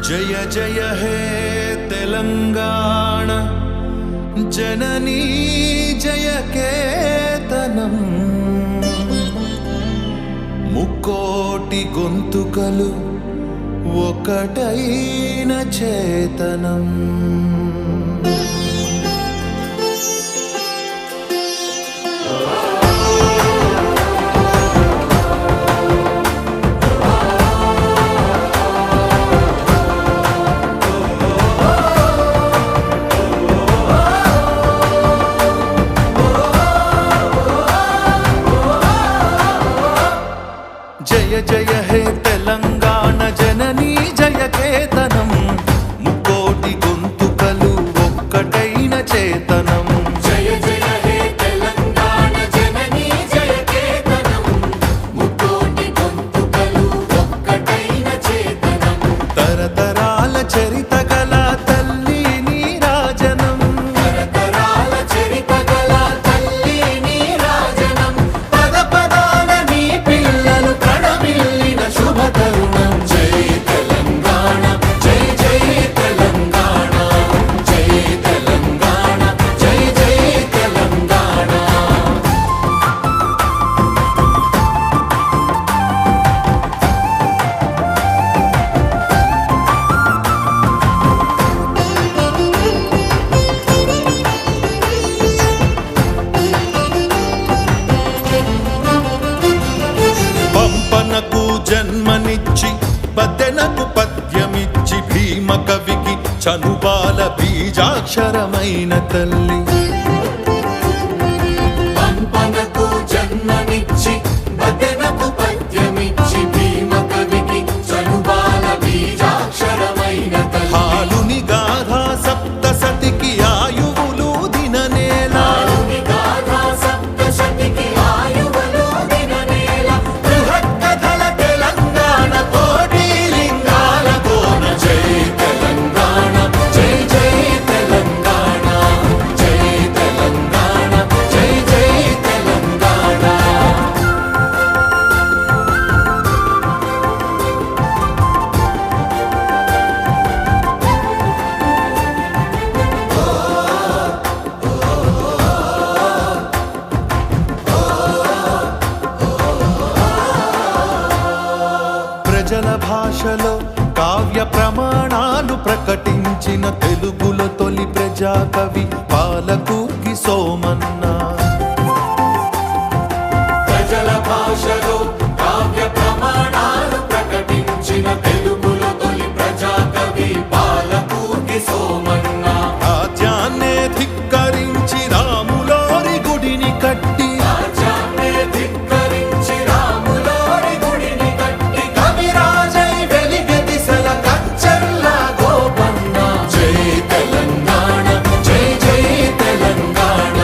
जय जय हे तेलंगाण जननी जय केतनम मुक्कोटि गोंतुकलु ఒకటైన చేతనం जय जय हे तेलंगाण जननी जय केतनम मुक्कोटि गोंतुकलु ఒక్కటైన చేతనం जय जय हे तेलंगाण जननी जय केतनम मुक्कोटि गोंतुकलु ఒక్కటైన చేతనం తరతరాల చరిత గల తల్లి నీరాజనం తరతరాల చరిత గల తల్లి నీరాజనం పద పదాన నీ పిల్లలు ప్రణమిల్లిన శుభ తరుణం జై తెలంగాణ జై జై తెలంగాణ జై తెలంగాణ జై జై తెలంగాణ పంపనకు జన్మనిచ్చి పద్దెనకు పద్యమిచ్చి భీమ కవికి చనుబాల బీజాక్షరమైన తల్లి పంపనకు జన్మనిచ్చి బదెనకు పద్యమిచ్చి భీమ కవికి చనుబాల బీజాక్షరమైన తల్లి హాలుని గాథా సప్తసతికి ఆయువులు దిననేల నాలుని గాథా సప్తశతికి ఆయువులు దిననేల బృహత్ కథల తెలంగాణ కోటి లింగాల కోన జై తెలంగాణ జై జై తెలంగాణ జై తెలంగాణ జై జై తెలంగాణ ప్రజల భాషలో కావ్య ప్రమాణాలు ప్రకటించిన తెలుగులో తొలి ప్రజాకవి పాలకుర్తి సోమన్న ప్రజల భాషలో కావ్య ప్రమాణాలు ప్రకటించిన తెలుగులో తొలి ప్రజాకవి పాలకుర్తి సోమన్న రాజ్యాన్నే ధిక్కరించి రాములోరి గుడిని కట్టి రాజ్యాన్నే ధిక్కరించి రాములోరి గుడిని కట్టి కవిరాజై వెలిగె దిశల కంచెల్ల గోపన్న జై తెలంగాణ జై జై తెలంగాణ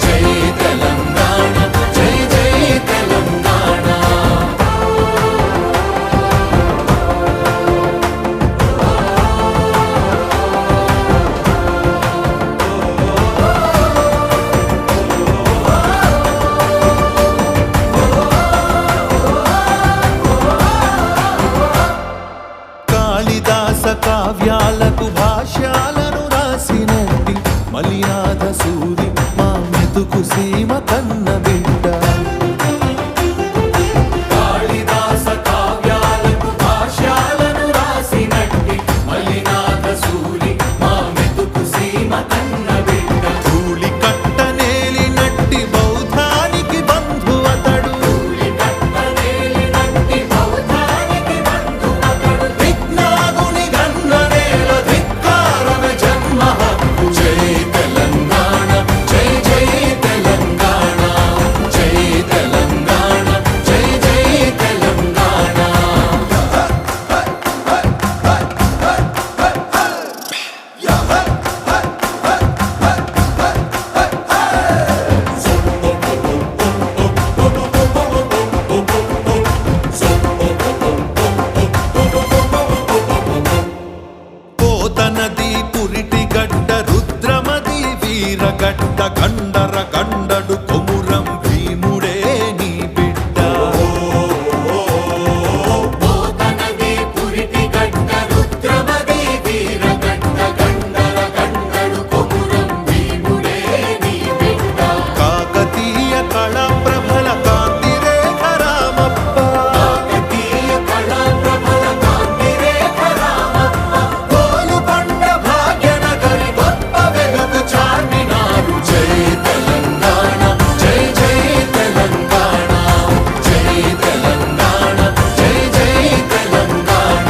జై తెలంగాణ జై జై తెలంగాణ కాళిదాస కావ్యాలకు భాష్యాలను రాసినట్టి మలినాథ సూరి మా మెతుకు సీమ కన్న బిడ్డ కాళిదాస కావ్యాలకు భాష్యాలను రాసినట్టి మలినాథ సూరి మా మెతుకు సీమ కన్న బిడ్డ ధూళి కట్టనేలినట్టి బౌద్ధానికి బంధు అతడు ధూళి కట్టనేలినట్టి బౌద్ధానికి బంధువతడు విజ్ఞానుని గన్ననేల ధిక్కారణ జన్మ హక్కు జై తెలంగాణ జై జై తెలంగాణ జై తెలంగాణ జై జై తెలంగాణ పోతనది పురిటి గడ్డ గండర గండడు కొమురం భీముడే నీ బిడ్డ పోతనది పురిటి గడ్డ రుద్రమది వీరగడ్డ గండర గండడు కొమురం భీముడే నీ బిడ్డ కాకతీయ కళా ప్రభల కాంతి రేఖ రామప్ప కాకతీయ కళా ప్రభల కాంతి రేఖ రామప్ప గోలుకొండ భాగ్యనగరి గొప్ప వెలుగు చార్మినారు జై తెలంగాణ జై జై తెలంగాణ జై తెలంగాణ జై జై తెలంగాణ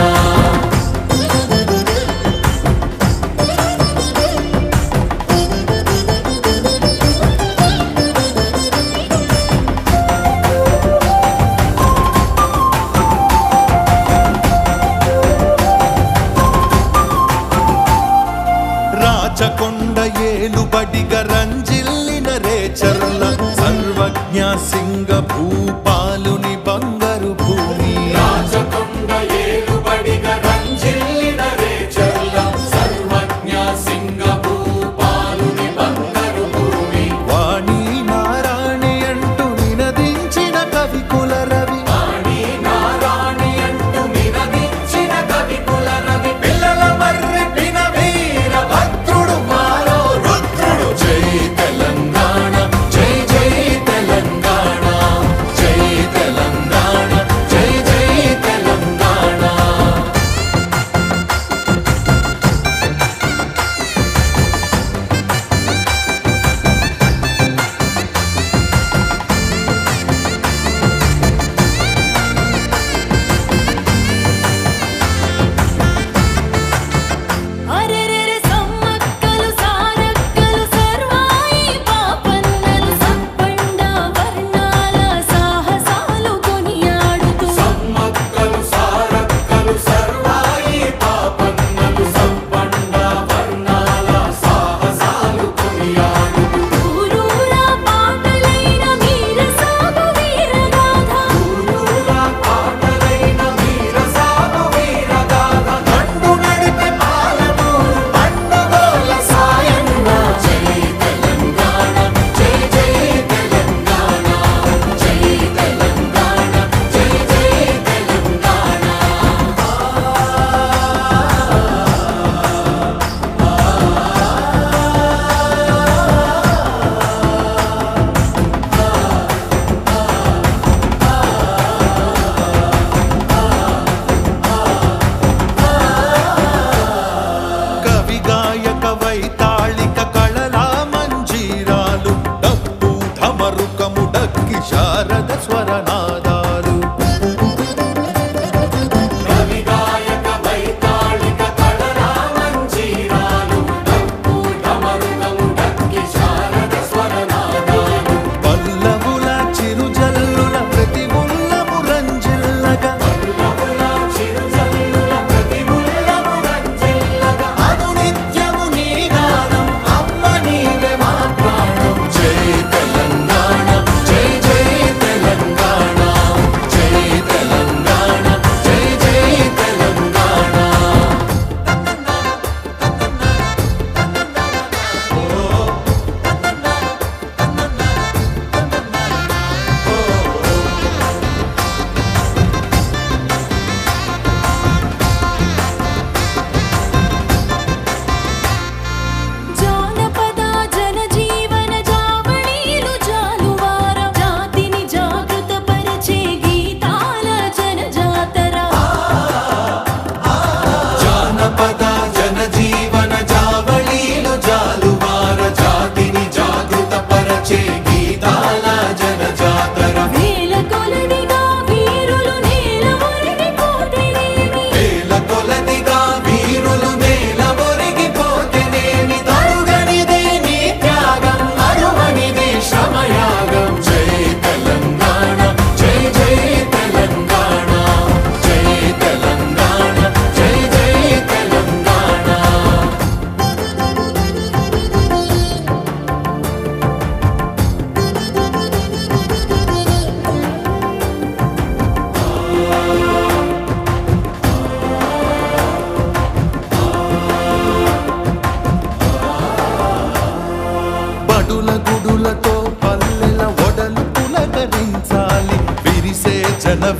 రాచకొండ ఏలుబడిగ రంజిల్లిన రేచర్ల సర్వజ్ఞ సింగ భూపాలుని బంగారు భూమి రాజకొండ ఏలుబడిగ రంజిల్లిన రేచర్ల సర్వజ్ఞ సింగ భూపాలుని బంగారు భూమి వాణి నారాణి అంటూ నినదించిన కవి కుల రవి వాణి నారాణి అంటూ నినదించిన కవి కుల రవి పిల్లల మర్రి పిన వీర భద్రుడు మారో రుద్రుడు జై తెలంగాణ జై జై తెలంగాణ జై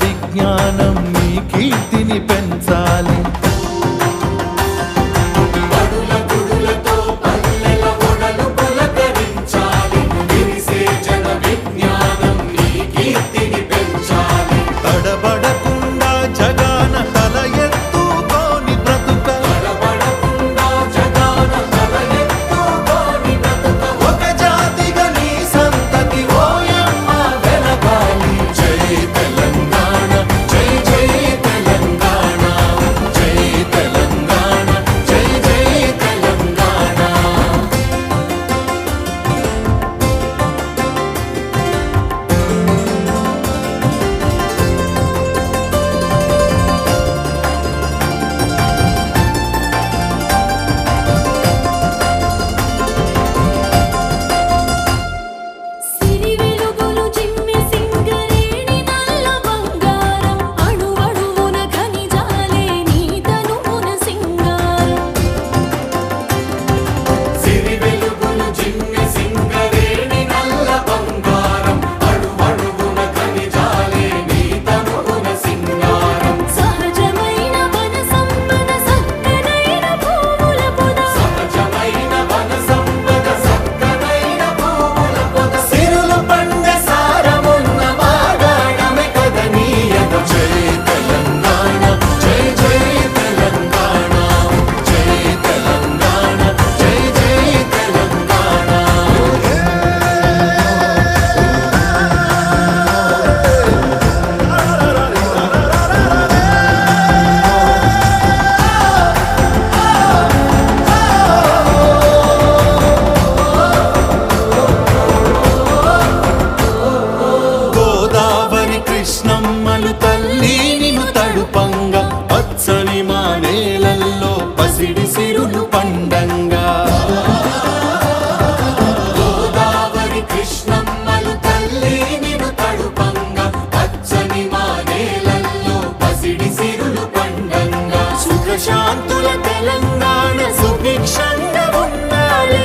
విజ్ఞానం నీ కీర్తిని పెంచాలి. బడుల గుడులతో పల్లెల ఒడలు పులకరించాలి. విరిసే జన విజ్ఞానం నీ కీర్తిని పెంచాలి. తడబడకుండా జగాన తల ఎత్తుకోని బ్రతుక, తడబడకుండా జగాన తల ఎత్తుకోని బ్రతుక. ఒక జాతిగా నీ సంతతి ఓయమ్మ వెలగాలి. జై తెలంగాణ, జై జై తెలంగాణ, జై తెలంగాణ, జై జై తెలంగాణ. సిరి వెలుగులు జిమ్మి సింగరేణి నల్ల బంగారం అణువణువున ఖనిజాలే నీ తనువున సింగారం. సిరి వెలుగులు జిమ్మి సింగరేణి నల్ల బంగారం అణువణువున ఖనిజాలే నీ తనువున సింగారం. సహజమైన వన సంపద సక్కనైన భూముల పొద, సహజమైన వన సంపద సక్కనైన భూముల పొద. సిరులు పండ సారమున్న మాగాణమే కదనీయద. జై తెలంగాణ, జై జై తెలంగాణ, జై తెలంగాణ, జై జై తెలంగాణ. గోదావరి కృష్ణమ్మలు తల్లి నిన్ను తడుపంగా, పచ్చని మా నేలల్లో పసిడి సిరులు పండంగా. గోదావరి కృష్ణమ్మలు తల్లి నిన్ను తడుపంగా, పచ్చని మా నేలల్లో పసిడి సిరులు పండంగా. సుఖశాంతుల తెలంగాణ సుభిక్షంగా ఉండాలి.